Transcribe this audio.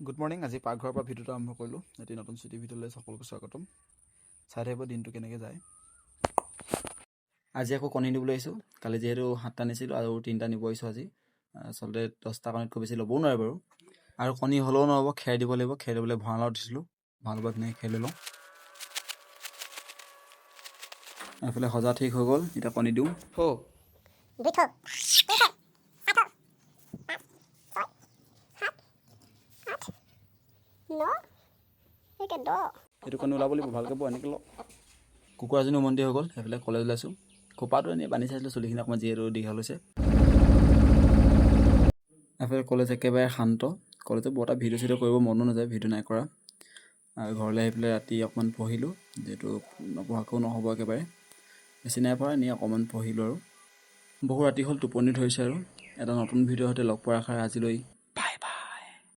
Good morning. আজি পাকঘৰৰ পৰা ভিডিঅ'টো আৰম্ভ কৰিলোঁ। এটি নতুন ছুটি ভিডিঅ'লৈ সকলোকে স্বাগতম। চাই থাকিব দিনটো কেনেকৈ যায়। আজি আকৌ কণী দিবলৈ আহিছোঁ। কালি যিহেতু 7টা নিছিলোঁ আৰু 3টা নিব আহিছোঁ আজি। আচলতে 10টা কণীতকৈ বেছি ল'বও নোৱাৰে বাৰু। আৰু কণী হ'লেও নহ'ব, খেৰ দিব লাগিব। খেৰ দিবলৈ ভঁৰালত দিছিলোঁ। ভঁৰালৰ পৰা ধুনীয়াকৈ খেৰ লৈ লওঁ। এইফালে সজা ঠিক হৈ গ'ল। এতিয়া কণী দিওঁ। এইটো কণী ওলাব লাগিব, ভালকৈ পোৱা এনেকৈ লওঁ। কুকুৰাজনী উমন্তি হৈ গ'ল। সেইফালে কলেজ ওলাইছোঁ। খোপাটো এনেই বান্ধি চাইছিলোঁ, চুলিখিনি অকণমান যিহেতু দীঘল হৈছে। এইফালে কলেজ একেবাৰে শান্ত। কলেজত বৰ এটা ভিডিঅ' চিডিঅ' কৰিব মনো নাযায়, ভিডিঅ' নাই কৰা। আৰু ঘৰলৈ আহি পেলাই ৰাতি অকণমান পঢ়িলোঁ, যিহেতু নপঢ়াকৈও নহ'ব একেবাৰে। বেছি নাই পঢ়া, এনেই অকণমান পঢ়িলোঁ আৰু। বহু ৰাতি হ'ল, টোপনি ধৰিছে আৰু। এটা নতুন ভিডিঅ'ৰ সৈতে লগ পোৱাৰ আশাৰে আজিলৈ